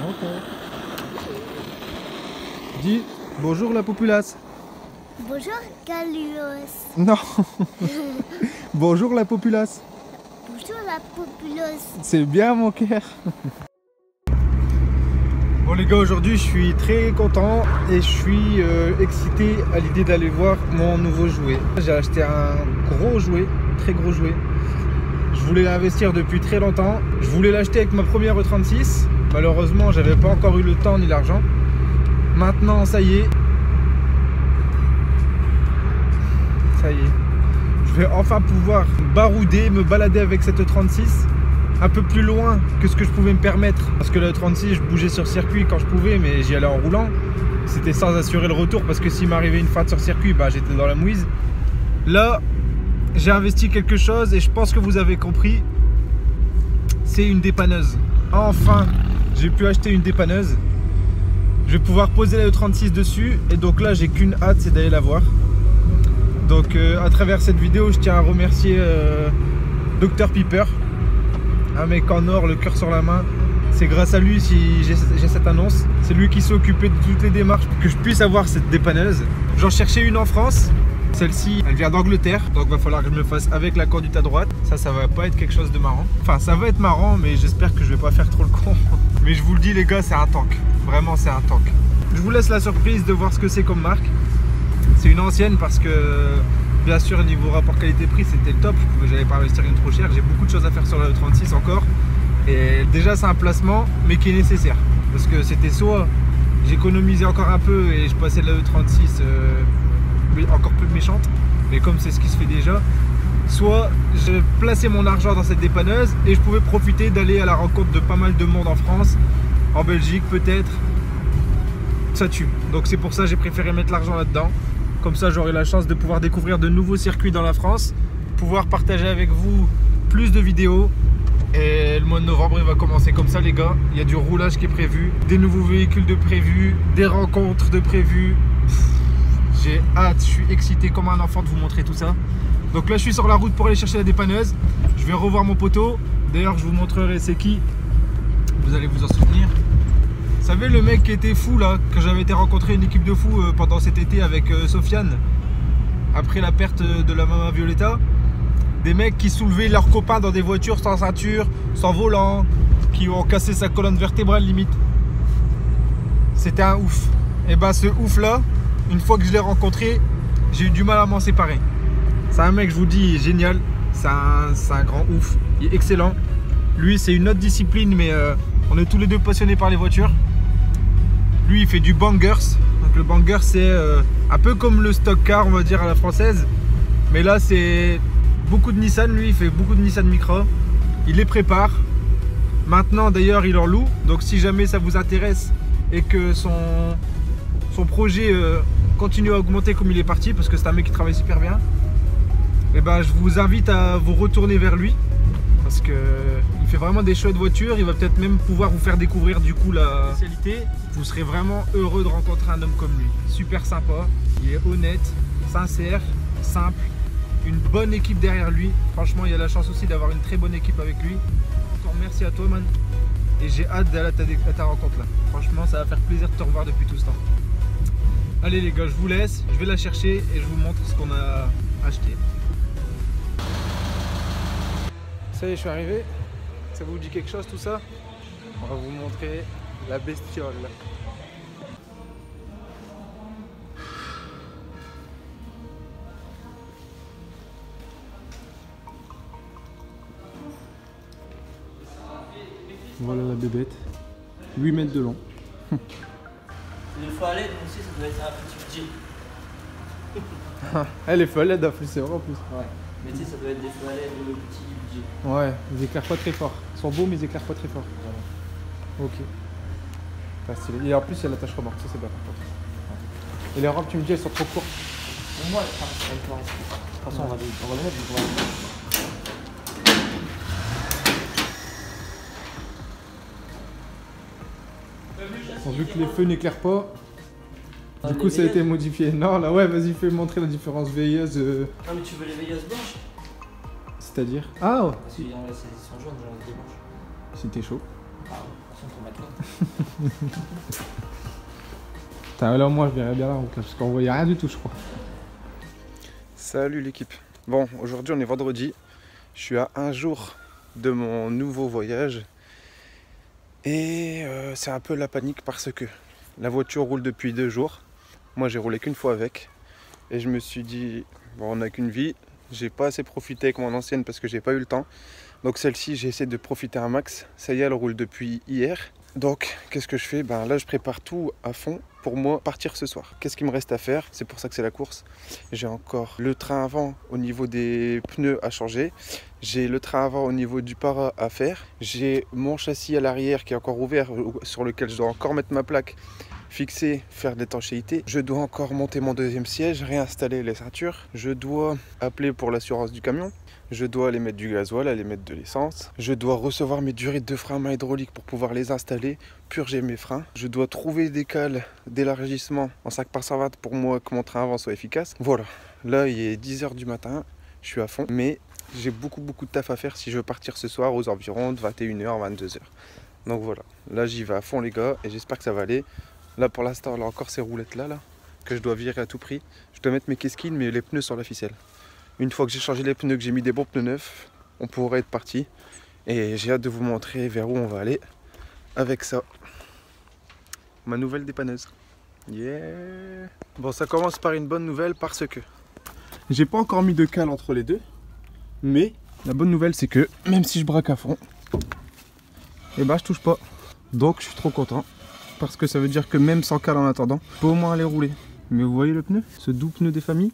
Ok. Dis bonjour la populace. Bonjour Galios. Non. Bonjour la populace. Bonjour la populace. C'est bien mon cœur. Bon les gars, aujourd'hui je suis très content et je suis excité à l'idée d'aller voir mon nouveau jouet. J'ai acheté un gros jouet, très gros jouet. Je voulais l'investir depuis très longtemps. Je voulais l'acheter avec ma première E36. Malheureusement, j'avais pas encore eu le temps ni l'argent. Maintenant, ça y est. Ça y est. Je vais enfin pouvoir barouder, me balader avec cette E36 un peu plus loin que ce que je pouvais me permettre. Parce que la E36, je bougeais sur circuit quand je pouvais, mais j'y allais en roulant. C'était sans assurer le retour parce que s'il m'arrivait une frappe sur circuit, bah, j'étais dans la mouise. Là, j'ai investi quelque chose et je pense que vous avez compris. C'est une dépanneuse. Enfin, j'ai pu acheter une dépanneuse. Je vais pouvoir poser la E36 dessus et donc là, j'ai qu'une hâte, c'est d'aller la voir. Donc à travers cette vidéo, je tiens à remercier Dr Piper, un mec en or, le cœur sur la main. C'est grâce à lui si j'ai cette annonce. C'est lui qui s'est occupé de toutes les démarches pour que je puisse avoir cette dépanneuse. J'en cherchais une en France. Celle-ci, elle vient d'Angleterre, donc va falloir que je me fasse avec la conduite à droite. Ça va pas être quelque chose de marrant. Enfin, ça va être marrant, mais j'espère que je vais pas faire trop le con. Mais je vous le dis les gars, c'est un tank. Vraiment, c'est un tank. Je vous laisse la surprise de voir ce que c'est comme marque. C'est une ancienne parce que, bien sûr, niveau rapport qualité-prix, c'était le top. J'allais pas investir une trop chère. J'ai beaucoup de choses à faire sur la E36 encore. Et déjà, c'est un placement, mais qui est nécessaire. Parce que c'était soit j'économisais encore un peu et je passais de la E36 encore plus méchante, mais comme c'est ce qui se fait déjà, soit je plaçais mon argent dans cette dépanneuse et je pouvais profiter d'aller à la rencontre de pas mal de monde en France, en Belgique peut-être. Ça tue. Donc c'est pour ça que j'ai préféré mettre l'argent là-dedans. Comme ça j'aurai la chance de pouvoir découvrir de nouveaux circuits dans la France, pouvoir partager avec vous plus de vidéos. Et le mois de novembre il va commencer comme ça les gars. Il y a du roulage qui est prévu, des nouveaux véhicules de prévu, des rencontres de prévu. J'ai hâte, je suis excité comme un enfant de vous montrer tout ça. Donc là je suis sur la route pour aller chercher la dépanneuse. Je vais revoir mon poteau. D'ailleurs je vous montrerai c'est qui. Vous allez vous en souvenir. Vous savez le mec qui était fou là, que j'avais été rencontrer une équipe de fous pendant cet été avec Sofiane. Après la perte de la Mama Violetta. Des mecs qui soulevaient leurs copains dans des voitures sans ceinture, sans volant, qui ont cassé sa colonne vertébrale limite. C'était un ouf. Et ben ce ouf là, une fois que je l'ai rencontré, j'ai eu du mal à m'en séparer. C'est un mec, je vous dis, génial. C'est un grand ouf. Il est excellent. Lui, c'est une autre discipline, mais on est tous les deux passionnés par les voitures. Lui, il fait du bangers. Donc le banger, c'est un peu comme le stock car, on va dire, à la française. Mais là, c'est beaucoup de Nissan. Lui, il fait beaucoup de Nissan Micra. Il les prépare. Maintenant, d'ailleurs, il en loue. Donc si jamais ça vous intéresse et que son projet continue à augmenter comme il est parti, parce que c'est un mec qui travaille super bien, et ben je vous invite à vous retourner vers lui parce que il fait vraiment des chouettes voitures. Il va peut-être même pouvoir vous faire découvrir du coup la spécialité. Vous serez vraiment heureux de rencontrer un homme comme lui. Super sympa, il est honnête, sincère, simple, une bonne équipe derrière lui. Franchement, il y a la chance aussi d'avoir une très bonne équipe avec lui. Encore merci à toi man, et j'ai hâte d'aller à ta rencontre là. Franchement, ça va faire plaisir de te revoir depuis tout ce temps. Allez les gars, je vous laisse, je vais la chercher et je vous montre ce qu'on a acheté. Ça y est, je suis arrivé. Ça vous dit quelque chose tout ça? On va vous montrer la bestiole. Voilà la bébête. 8 mètres de long. Une fois à l'aide aussi, ça doit être un petit budget. Elle est folle, elle a plus, c'est vrai en plus. Ouais. Mais tu sais, ça doit être des fois à l'aide de petit budget. Ouais, ils éclairent pas très fort. Ils sont beaux, mais ils éclairent pas très fort. Voilà. Ok. Pas stylé. Et en plus, il y a la tache remorque, ça c'est bien par contre. Ouais. Et les robes, tu me dis, elles sont trop courtes. Pour moi, elle part. De toute façon, on va le mettre. Bon, vu que les feux n'éclairent pas, Ah, du coup ça a été modifié. Non, là ouais, vas-y, fais montrer la différence veilleuse. Ah, mais tu veux les veilleuses blanches? C'est-à-dire? Ah ouais. Parce qu'ils sont jaunes, genre des blanches. Si t'es chaud. Ah ouais. Là, moi, je verrais bien la route là, parce qu'on voyait rien du tout, je crois. Salut l'équipe. Bon, aujourd'hui, on est vendredi. Je suis à un jour de mon nouveau voyage. Et c'est un peu la panique parce que la voiture roule depuis 2 jours. Moi, j'ai roulé qu'une fois avec. Et je me suis dit, bon, on n'a qu'une vie. J'ai pas assez profité avec mon ancienne parce que j'ai pas eu le temps. Donc celle-ci, j'ai essayé de profiter un max. Ça y est, elle roule depuis hier. Donc, qu'est-ce que je fais? Ben là, je prépare tout à fond pour moi partir ce soir. Qu'est-ce qu'il me reste à faire? C'est pour ça que c'est la course. J'ai encore le train avant au niveau des pneus à changer. J'ai le train avant au niveau du para à faire. J'ai mon châssis à l'arrière qui est encore ouvert, sur lequel je dois encore mettre ma plaque, fixer, faire de l'étanchéité. Je dois encore monter mon deuxième siège, réinstaller les ceintures. Je dois appeler pour l'assurance du camion. Je dois aller mettre du gasoil, aller mettre de l'essence. Je dois recevoir mes durées de frein à main hydraulique pour pouvoir les installer, purger mes freins. Je dois trouver des cales d'élargissement en 5x120 pour moi que mon train avant soit efficace. Voilà, là il est 10 h du matin, je suis à fond, mais j'ai beaucoup de taf à faire si je veux partir ce soir aux environs de 21 h, 22 h. Donc voilà, là j'y vais à fond les gars et j'espère que ça va aller. Là pour l'instant, là encore ces roulettes là que je dois virer à tout prix. Je dois mettre mes casquines, mais les pneus sur la ficelle. Une fois que j'ai changé les pneus, que j'ai mis des bons pneus neufs, on pourrait être parti. Et j'ai hâte de vous montrer vers où on va aller avec ça. Ma nouvelle dépanneuse. Yeah. Bon, ça commence par une bonne nouvelle parce que j'ai pas encore mis de cale entre les deux. Mais la bonne nouvelle, c'est que même si je braque à fond, et ben je touche pas. Donc je suis trop content. Parce que ça veut dire que même sans cale en attendant, je peux au moins aller rouler. Mais vous voyez le pneu? Ce doux pneu des familles?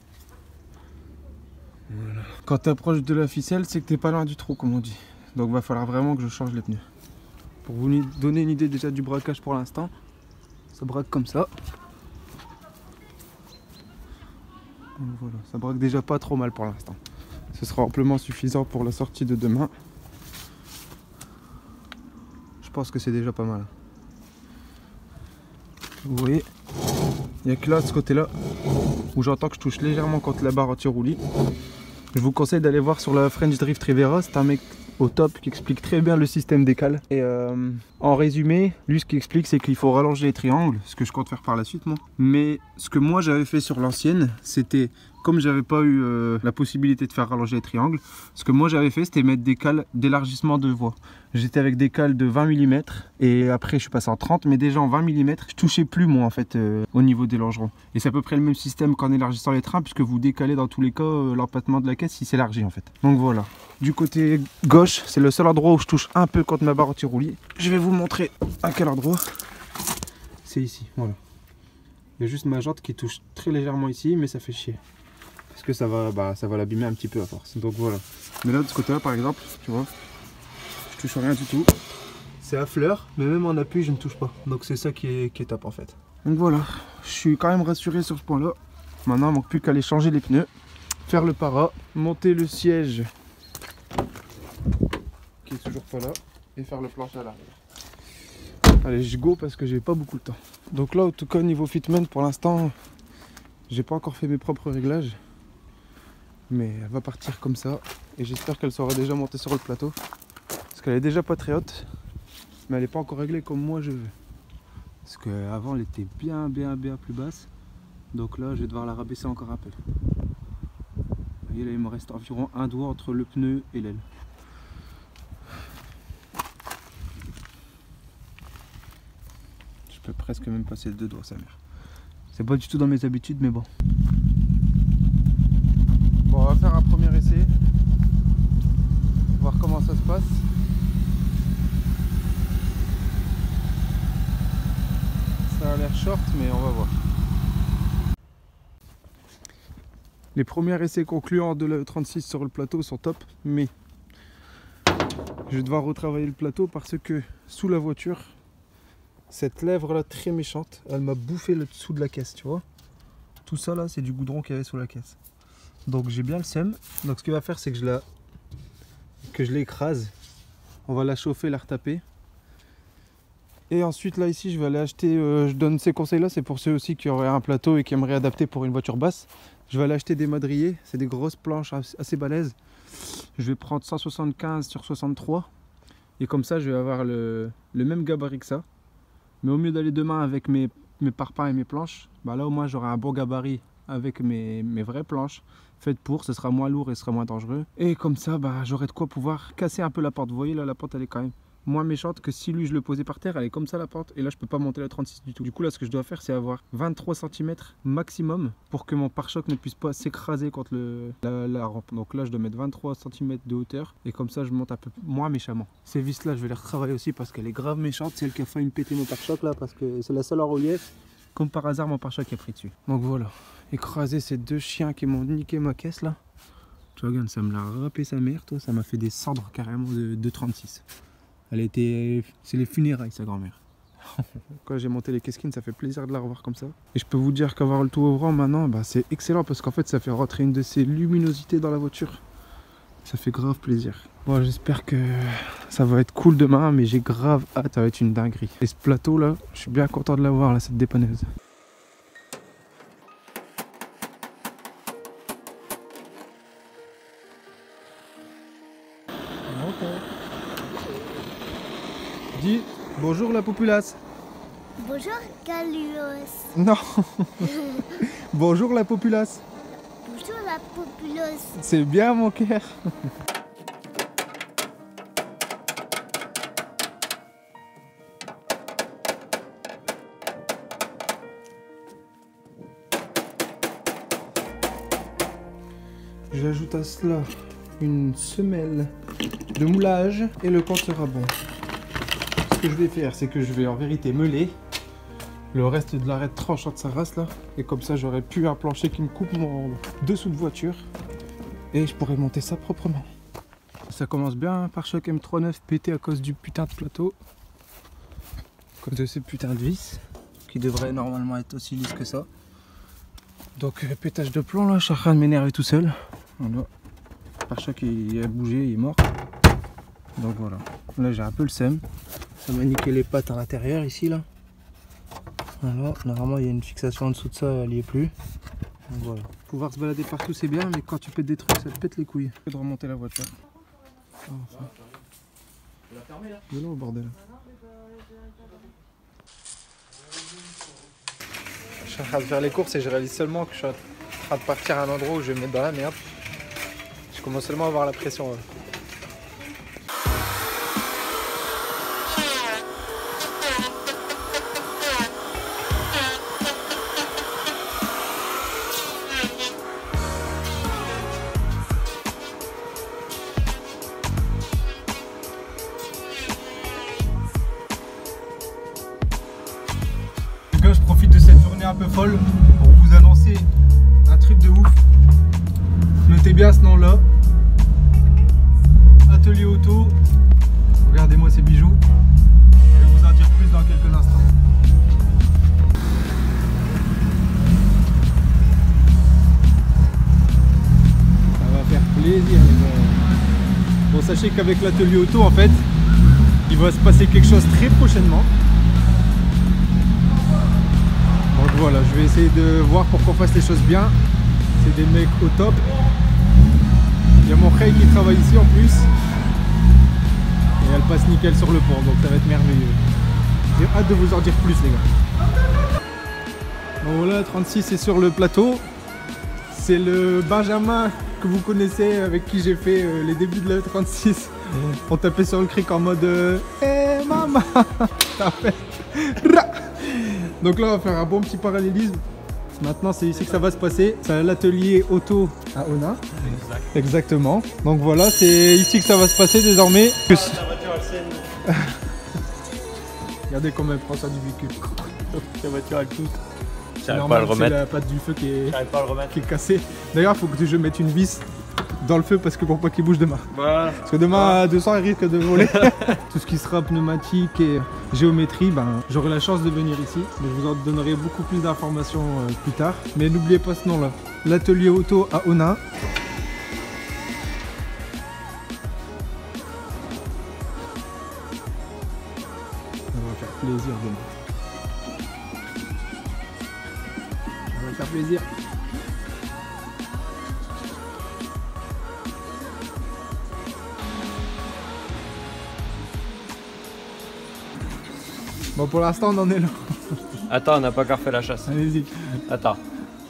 Voilà. Quand tu approches de la ficelle, c'est que t'es pas loin du trou, comme on dit. Donc va falloir vraiment que je change les pneus. Pour vous donner une idée déjà du braquage pour l'instant, ça braque comme ça. Donc voilà, ça braque déjà pas trop mal pour l'instant. Ce sera amplement suffisant pour la sortie de demain. Je pense que c'est déjà pas mal. Vous voyez, il n'y a que là, de ce côté-là, où j'entends que je touche légèrement contre la barre anti-roulis. Je vous conseille d'aller voir sur la French Drift Rivera, c'est un mec au top qui explique très bien le système des cales. Et en résumé, lui ce qu'il explique c'est qu'il faut rallonger les triangles, ce que je compte faire par la suite moi. Mais ce que moi j'avais fait sur l'ancienne, c'était, comme j'avais pas eu la possibilité de faire rallonger les triangles, ce que moi j'avais fait c'était mettre des cales d'élargissement de voie. J'étais avec des cales de 20 mm et après je suis passé en 30, mais déjà en 20 mm je touchais plus moi en fait au niveau des longerons. Et c'est à peu près le même système qu'en élargissant les trains, puisque vous décalez dans tous les cas l'empattement de la caisse, il s'élargit en fait. Donc voilà, du côté gauche c'est le seul endroit où je touche un peu contre ma barre anti-roulis. Je vais vous montrer à quel endroit. C'est ici, voilà. Il y a juste ma jante qui touche très légèrement ici, mais ça fait chier. Parce que ça va l'abîmer un petit peu à force. Donc voilà. Mais là de ce côté là par exemple, tu vois, je touche rien du tout. C'est à fleur, mais même en appui je ne touche pas. Donc c'est ça qui est top en fait. Donc voilà, je suis quand même rassuré sur ce point là. Maintenant il ne manque plus qu'à aller changer les pneus, faire le para, monter le siège qui est toujours pas là, et faire le plancher à l'arrière. Allez, je go parce que j'ai pas beaucoup de temps. Donc là en tout cas niveau fitment pour l'instant, j'ai pas encore fait mes propres réglages. Mais elle va partir comme ça et j'espère qu'elle sera déjà montée sur le plateau. Parce qu'elle est déjà pas très haute, mais elle n'est pas encore réglée comme moi je veux. Parce qu'avant elle était bien plus basse. Donc là je vais devoir la rabaisser encore un peu. Vous voyez là il me reste environ un doigt entre le pneu et l'aile. Je peux presque même passer le 2 doigts sa mère. C'est pas du tout dans mes habitudes mais bon. Bon, on va faire un premier essai, voir comment ça se passe. Ça a l'air short, mais on va voir. Les premiers essais concluants de la 36 sur le plateau sont top, mais je vais devoir retravailler le plateau parce que sous la voiture, cette lèvre là très méchante, elle m'a bouffé le dessous de la caisse, tu vois. Tout ça là, c'est du goudron qu'il y avait sous la caisse. Donc j'ai bien le seum. Donc ce qu'il va faire c'est que je l'écrase. On va la chauffer, la retaper. Et ensuite là ici je vais aller acheter, je donne ces conseils là, c'est pour ceux aussi qui auraient un plateau et qui aimeraient adapter pour une voiture basse. Je vais aller acheter des madriers, c'est des grosses planches assez balèzes. Je vais prendre 175 sur 63 Et comme ça je vais avoir le même gabarit que ça. Mais au mieux d'aller demain avec mes parpaings et mes planches, bah là au moins j'aurai un bon gabarit avec mes vraies planches faites pour, ce sera moins lourd et ce sera moins dangereux. Et comme ça bah, j'aurai de quoi pouvoir casser un peu la porte. Vous voyez là, la porte elle est quand même moins méchante que si lui je le posais par terre. Elle est comme ça la porte et là je peux pas monter la 36 du tout. Du coup là ce que je dois faire c'est avoir 23 cm maximum pour que mon pare-choc ne puisse pas s'écraser contre la rampe. Donc là je dois mettre 23 cm de hauteur et comme ça je monte un peu moins méchamment. Ces vis là je vais les retravailler aussi parce qu'elle est grave méchante. C'est elle qui a failli me péter mon pare-choc là parce que c'est la seule en relief. Comme par hasard mon pare-choc est pris dessus. Donc voilà, écraser ces deux chiens qui m'ont niqué ma caisse là. Tu vois, regarde, ça me l'a râpé sa mère, toi, ça m'a fait des cendres carrément de 36. Elle était... C'est les funérailles sa grand-mère. Quand j'ai monté les Keskin, ça fait plaisir de la revoir comme ça. Et je peux vous dire qu'avoir le tout ouvrant maintenant, bah, c'est excellent parce qu'en fait ça fait rentrer une de ces luminosités dans la voiture. Ça fait grave plaisir. Bon, j'espère que ça va être cool demain, mais j'ai grave hâte, ça va être une dinguerie. Et ce plateau là, je suis bien content de l'avoir là, cette dépanneuse. Dis bonjour la populace. Bonjour, Galios. Non. Bonjour la populace. Bonjour, la populeuse. C'est bien mon cœur. J'ajoute à cela une semelle de moulage et le compte sera bon. Ce que je vais faire, c'est que je vais en vérité meuler le reste de l'arête tranchant de sa race là. Et comme ça, j'aurai plus un plancher qui me coupe mon dessous de voiture. Et je pourrais monter ça proprement. Ça commence bien, pare-choc M39 pété à cause du putain de plateau. À cause de ces putains de vis qui devraient normalement être aussi lisses que ça. Donc pétage de plomb là, je suis en train de m'énerver tout seul. Voilà. Le pare-choc il a bougé, il est mort. Donc voilà. Là j'ai un peu le seum. Ça m'a niqué les pattes à l'intérieur ici là. Voilà. Normalement il y a une fixation en dessous de ça, elle n'y est plus. Donc voilà. Pouvoir se balader partout c'est bien, mais quand tu pètes des trucs ça te pète les couilles. Je vais remonter la voiture. Enfin. Tu l'as fermé là? De l'eau au bordel. Je suis en train de faire les courses et je réalise seulement que je suis en train de partir à un endroit où je vais me mettre dans la merde. Je commence seulement à avoir la pression. Je profite de cette journée un peu folle pour vous annoncer un truc de ouf. Notez bien ce nom là, Atelier Auto. Regardez-moi ces bijoux. Je vais vous en dire plus dans quelques instants. Ça va faire plaisir les gars. Bon, sachez qu'avec l'Atelier Auto en fait il va se passer quelque chose très prochainement. Donc voilà, je vais essayer de voir pour qu'on fasse les choses bien. C'est des mecs au top. Il y a mon frère qui travaille ici en plus. Et elle passe nickel sur le pont, donc ça va être merveilleux. J'ai hâte de vous en dire plus les gars. Bon voilà, 36 est sur le plateau. C'est le Benjamin que vous connaissez avec qui j'ai fait les débuts de la 36. On tapait sur le cric en mode hey, maman. Donc là on va faire un bon petit parallélisme. Maintenant c'est ici que ça va se passer. C'est à l'atelier auto à Ona. Exactement. Donc voilà, c'est ici que ça va se passer désormais. Regardez comment elle prend ça du véhicule. La voiture avec tout. J'arrive pas à le remettre. C'est la patte du feu qui est cassée. D'ailleurs il faut que je mette une vis dans le feu parce que pour pas qu'il bouge demain. Voilà. Parce que demain à 200 il risque de voler. Tout ce qui sera pneumatique et géométrie, ben, j'aurai la chance de venir ici. Mais je vous en donnerai beaucoup plus d'informations plus tard. Mais n'oubliez pas ce nom là, l'atelier auto à Ona. Ça va faire plaisir demain. Ça va faire plaisir. Bon, pour l'instant, on en est là. Attends, on n'a pas encore fait la chasse. Allez-y. Attends.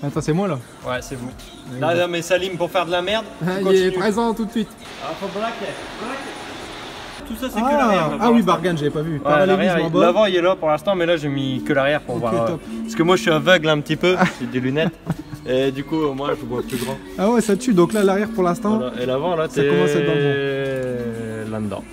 Attends, c'est moi là. Ouais, c'est vous. Là, non, mais Salim, pour faire de la merde, Il est présent tout de suite. Ah, faut braquer. Tout ça, c'est que l'arrière. Ah oui, Bargan, j'avais pas vu. Ouais, l'avant, il est là pour l'instant, mais là, j'ai mis que l'arrière pour voir. Top. Parce que moi, je suis aveugle un petit peu, j'ai des lunettes. Et du coup, moi, je vois plus grand. Ah ouais, ça tue. Donc là, l'arrière pour l'instant. Voilà. Et l'avant, là, ça commence à être dans le là-dedans.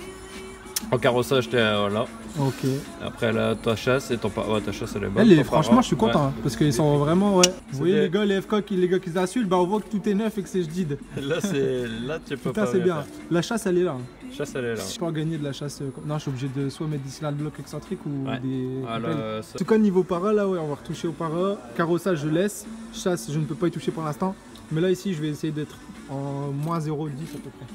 En carrossage, t'es là. Ok. Après, là, ta chasse et ton ta chasse, elle est bonne. Franchement, je suis content. Ouais. Hein, parce qu'ils sont vraiment. Ouais. Vous voyez, les gars, les FK, les gars qui s'insultent, bah on voit que tout est neuf et que c'est jdid. Là, tu peux Putain, pas. c'est bien. La chasse, elle est là. Chasse, elle est là. Je peux gagner de la chasse. Non, je suis obligé de soit mettre d'ici là le bloc excentrique ou des. Ça... En tout cas, niveau para, là, ouais, on va retoucher au para. Carrossage, je laisse. Chasse, je ne peux pas y toucher pour l'instant. Mais là, ici, je vais essayer d'être en moins 0,10 à peu près.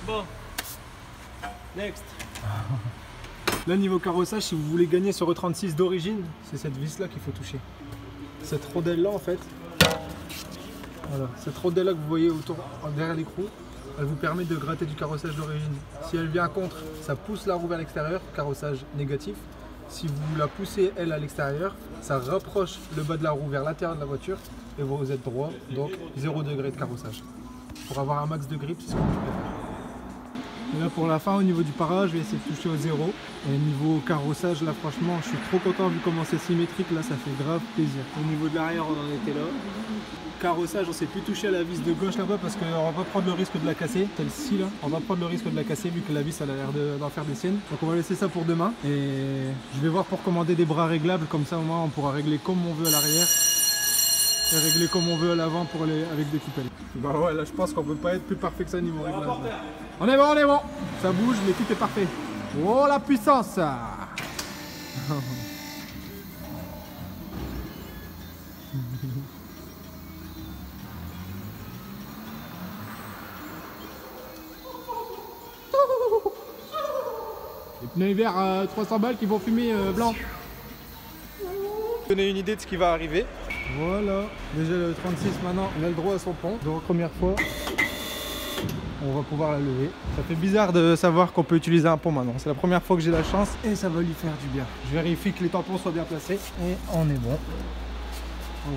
Bon. Next. Là, niveau carrossage, si vous voulez gagner sur E36 d'origine, c'est cette vis là qu'il faut toucher. Cette rondelle là, en fait. Voilà, cette rondelle là que vous voyez autour, derrière l'écrou, elle vous permet de gratter du carrossage d'origine. Si elle vient contre, ça pousse la roue vers l'extérieur, carrossage négatif. Si vous la poussez elle à l'extérieur, ça rapproche le bas de la roue vers l'intérieur de la voiture et vous êtes droit, donc 0 degré de carrossage. Pour avoir un max de grip, c'est ce que je préfère. Et là pour la fin, au niveau du para, je vais essayer de toucher au 0. Et niveau carrossage, là franchement, je suis trop content vu comment c'est symétrique, là ça fait grave plaisir. Au niveau de l'arrière, on en était là. Carrossage, on s'est plus touché à la vis de gauche là-bas parce qu'on va pas prendre le risque de la casser. Celle-ci là, on va prendre le risque de la casser vu que la vis elle a l'air d'en faire des siennes. Donc on va laisser ça pour demain. Et je vais voir pour commander des bras réglables, comme ça au moins on pourra régler comme on veut à l'arrière. Et régler comme on veut à l'avant pour avec des coupelles. Bah ouais, là je pense qu'on peut pas être plus parfait que ça niveau réglage. On est bon. Ça bouge mais tout est parfait. Oh la puissance. Les pneus hiver 300 balles qui vont fumer blanc. Donner une idée de ce qui va arriver. Voilà, déjà le 36 maintenant, on a le droit à son pont. Donc première fois, on va pouvoir la lever. Ça fait bizarre de savoir qu'on peut utiliser un pont maintenant. C'est la première fois que j'ai la chance et ça va lui faire du bien. Je vérifie que les tampons soient bien placés et on est bon. Donc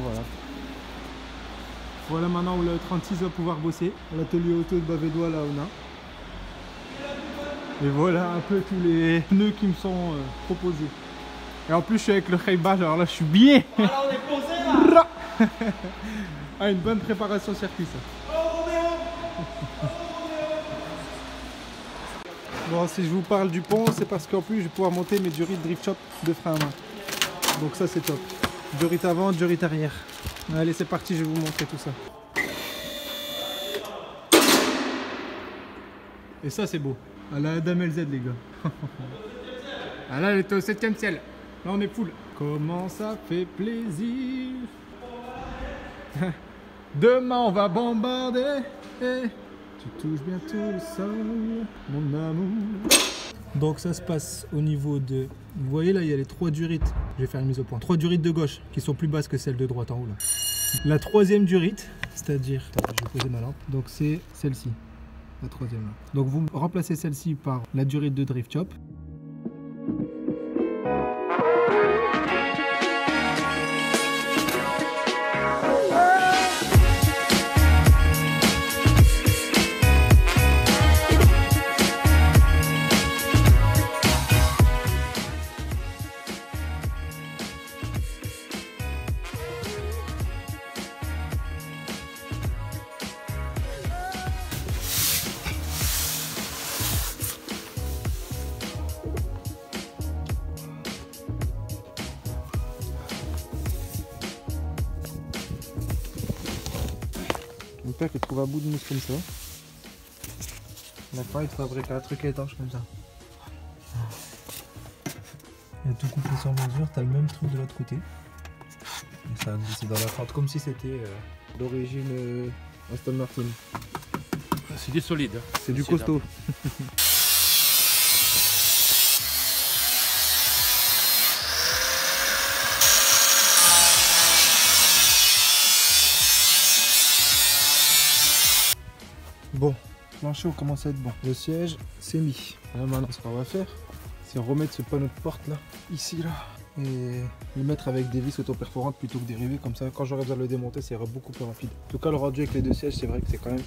voilà. Voilà maintenant où le 36 va pouvoir bosser. L'atelier auto de Bavédois là on a. Et voilà un peu tous les pneus qui me sont proposés. Et en plus je suis avec le Haybach, alors là je suis bien. Alors on est posé là. Ah, une bonne préparation circuit ça. Bon, si je vous parle du pont, c'est parce qu'en plus je vais pouvoir monter mes Durit Drift Shop de frein à main. Donc ça c'est top. Durit avant, Durit arrière. Allez c'est parti, je vais vous montrer tout ça. Et ça c'est beau. À la Adam LZ les gars. Ah là elle était au 7ème ciel. Là on est full. Comment ça fait plaisir. Demain on va bombarder. Tu touches bientôt le sol, mon amour. Donc ça se passe au niveau de... Vous voyez là il y a les 3 durites. Je vais faire une mise au point. 3 durites de gauche qui sont plus basses que celles de droite en haut là. La 3e durite, c'est-à-dire... Attends, je vais poser ma lampe. Donc c'est celle-ci. La 3e là. Donc vous remplacez celle-ci par la durite de Drift Shop. Mon père qui trouve un bout de mousse comme ça. Maintenant il te fabrique un truc étanche comme ça. Il y a tout coupé sur mesure, t'as le même truc de l'autre côté. Et ça c'est dans la fente comme si c'était d'origine Aston Martin. C'est du solide. C'est du costaud. Bon, Plancher, on commence à être bon. Le siège, c'est mis. Là maintenant, ce qu'on va faire, c'est remettre ce panneau de porte là, ici là, et le mettre avec des vis auto-perforantes plutôt que dérivées. Comme ça, quand j'aurai besoin de le démonter, ça ira beaucoup plus rapide. En tout cas, le rendu avec les deux sièges, c'est vrai que c'est quand même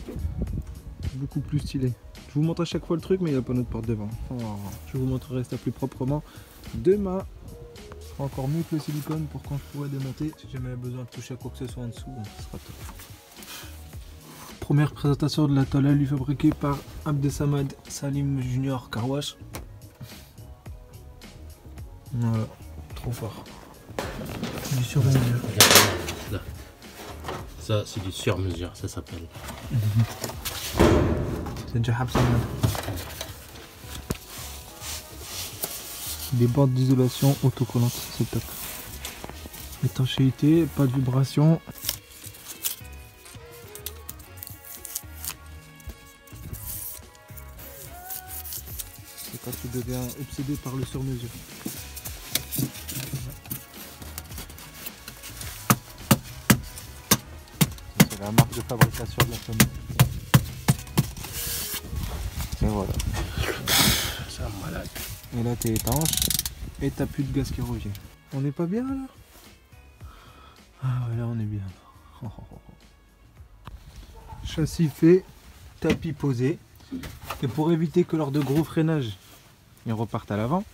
beaucoup plus stylé. Je vous montre à chaque fois le truc, mais il y a le panneau de porte devant. Oh, je vous montrerai ça plus proprement demain. Encore mieux que le silicone pour quand je pourrai démonter. Si jamais besoin de toucher à quoi que ce soit en dessous, ce sera top. Première présentation de la tôle à lui fabriquée par Abdesamad Salim Junior Carwash. Voilà, trop fort. Du sur-mesure. Là. Ça, c'est du sur-mesure, ça s'appelle. C'est déjà Abdesamad. Des bordes d'isolation autocollantes, c'est top. Étanchéité, pas de vibration. C'est quand tu deviens obsédé par le sur-mesure. C'est la marque de fabrication de la famille. Et voilà. C'est un malade. Et là t'es étanche et t'as plus de gaz qui revient. On n'est pas bien là? Ah ouais, là on est bien. Châssis fait, tapis posé. Et pour éviter que lors de gros freinages ils repartent à l'avant,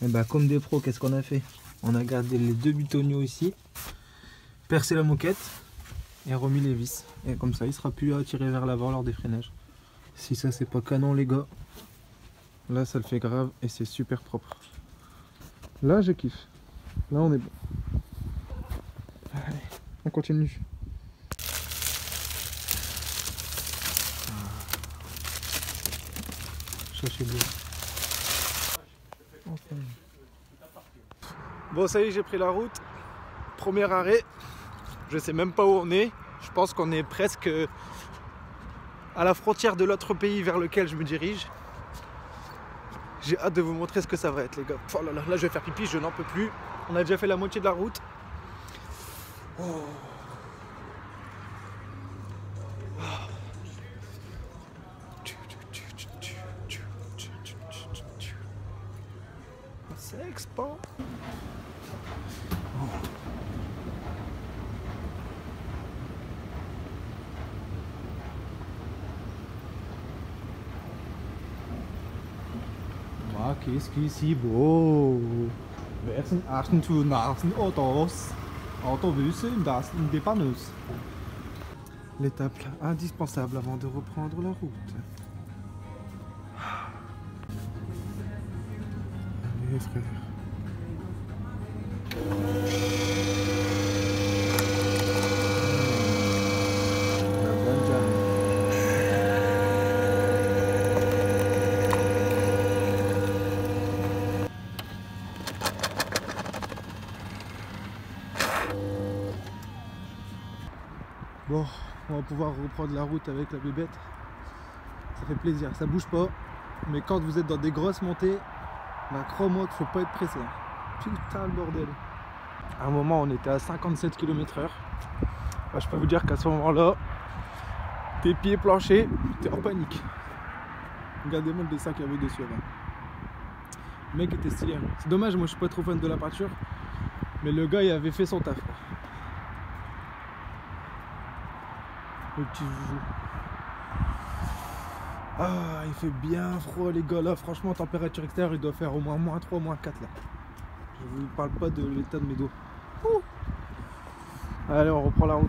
et bah comme des pros, qu'est-ce qu'on a fait? On a gardé les deux butonniaux ici, percé la moquette et remis les vis. Et comme ça il sera plus à tirer vers l'avant lors des freinages. Si ça c'est pas canon les gars, là ça le fait grave et c'est super propre. Là je kiffe. Là on est bon. Allez, on continue. Ça c'est bien. Enfin. Bon ça y est, j'ai pris la route. Premier arrêt. Je sais même pas où on est. Je pense qu'on est presque à la frontière de l'autre pays vers lequel je me dirige. J'ai hâte de vous montrer ce que ça va être les gars. Oh là là, là je vais faire pipi, je n'en peux plus. On a déjà fait la moitié de la route. Oh. C'est expand. Qu'est-ce qui est si beau? Wer sind 28 Nasen Autos? Autobus das in dépanneuse. L'étape indispensable avant de reprendre la route. Allez frère. La bonne jambe. Bon, on va pouvoir reprendre la route avec la bébête. Ça fait plaisir, ça bouge pas. Mais quand vous êtes dans des grosses montées, bah crois-moi qu'il faut pas être pressé. Putain le bordel. À un moment on était à 57 km/h. Bah, je peux vous dire qu'à ce moment-là, tes pieds planchés, t'es en panique. Regardez-moi le dessin qu'il y avait dessus avant. Le mec était stylé. C'est dommage, moi je suis pas trop fan de la peinture. Mais le gars il avait fait son taf. Le petit joujou. Ah, il fait bien froid les gars là, franchement température extérieure il doit faire au moins -3, -4 là. Je vous parle pas de l'état de mes doigts. Ouh. Allez, on reprend la route.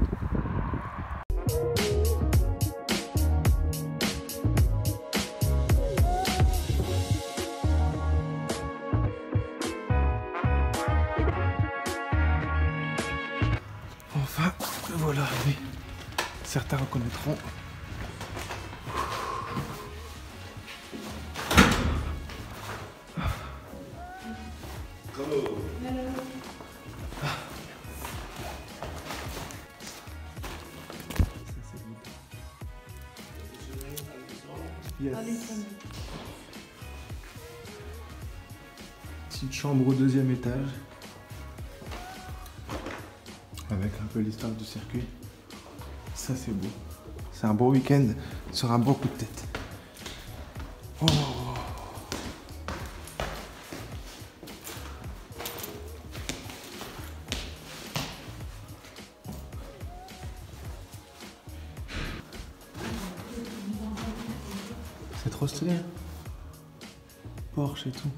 Enfin, voilà, oui. Certains reconnaîtront. Yes. Petite chambre au 2e étage. Avec un peu l'histoire du circuit. Ça c'est beau. C'est un bon week-end sur un bon coup de tête. Oh. C'est trop stylé. Porsche et tout.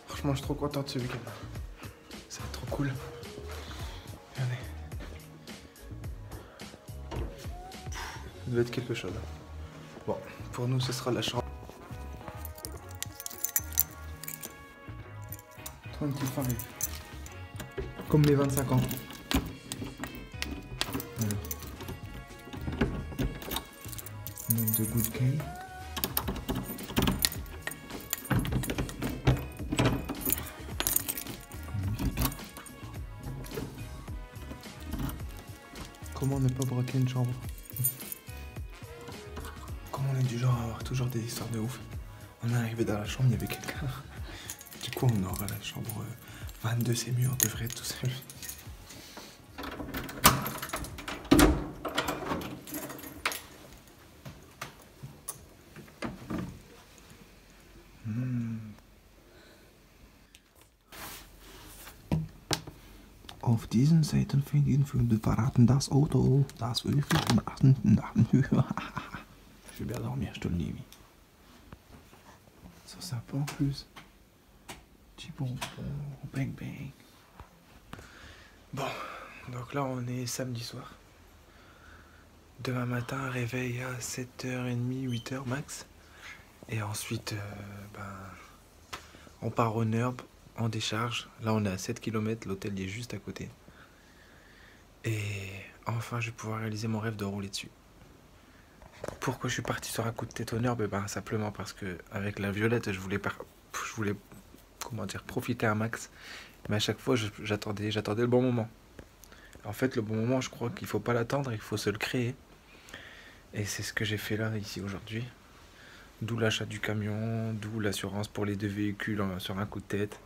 Franchement, je suis trop content de ce week-end. Ça va être trop cool. Regardez. Ça doit être quelque chose. Bon, pour nous, ce sera la chambre. 25. Comme les 25 ans. Voilà. Note de good game. Comment ne pas braquer une chambre? Comment on est du genre à avoir toujours des histoires de ouf? On est arrivé dans la chambre, il y avait quelqu'un. Du coup, on aura la chambre 22, c'est mieux, on devrait être tout seul. Auf diesen Seiten finden wir verraten das Auto, das wir Je vais bien dormir, je te le dis. C'est sympa en plus. Petit bonbon, bang bang. Bon, donc là on est samedi soir. Demain matin, réveil à 7h30, 8h max. Et ensuite, on part au Nurb. En décharge, là on est à 7 km, l'hôtel y est juste à côté. Et enfin je vais pouvoir réaliser mon rêve de rouler dessus. Pourquoi je suis parti sur un coup de tête au Nurb? Simplement parce que avec la Violette je voulais profiter un max. Mais à chaque fois j'attendais le bon moment. En fait le bon moment je crois qu'il faut pas l'attendre, il faut se le créer. Et c'est ce que j'ai fait là ici aujourd'hui. D'où l'achat du camion, d'où l'assurance pour les 2 véhicules sur un coup de tête.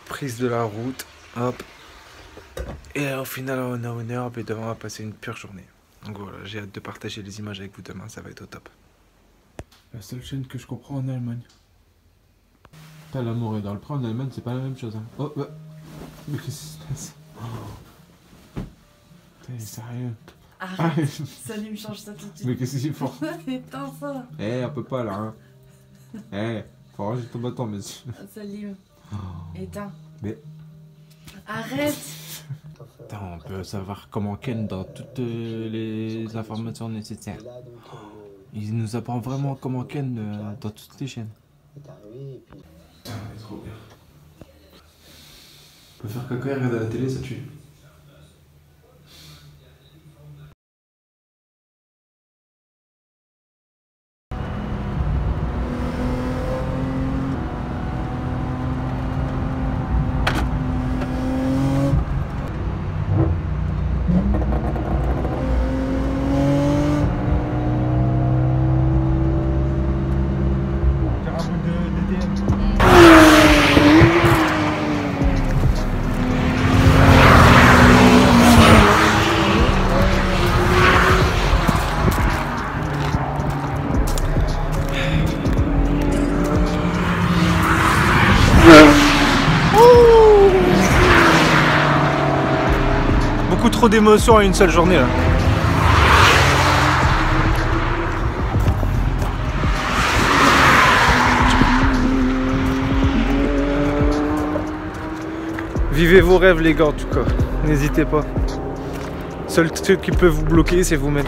Prise de la route, hop. Et au final, on est au Nurb et demain, on va passer une pure journée. Donc voilà, j'ai hâte de partager les images avec vous demain, ça va être au top. La seule chaîne que je comprends en Allemagne. T'as l'amour et dans le prix en Allemagne, c'est pas la même chose. Hein. Oh, bah. Mais qu'est-ce qui se passe? Oh. T'es sérieux? Arrête, Salim, change ça tout de suite. Mais qu'est-ce qu'il faut? Éteins ça. On peut pas là, hein. Faut ranger ton bâton, monsieur. Salim, éteins. Mais... Arrête. Attends, on peut savoir comment Ken dans toutes les informations nécessaires. Il nous apprend vraiment comment Ken dans toutes les chaînes. Putain, c'est trop bien. On peut faire caca et regarder la télé, ça tue. Beaucoup trop d'émotions à une seule journée là. Vivez vos rêves les gars en tout cas, n'hésitez pas. Seul truc qui peut vous bloquer c'est vous-même.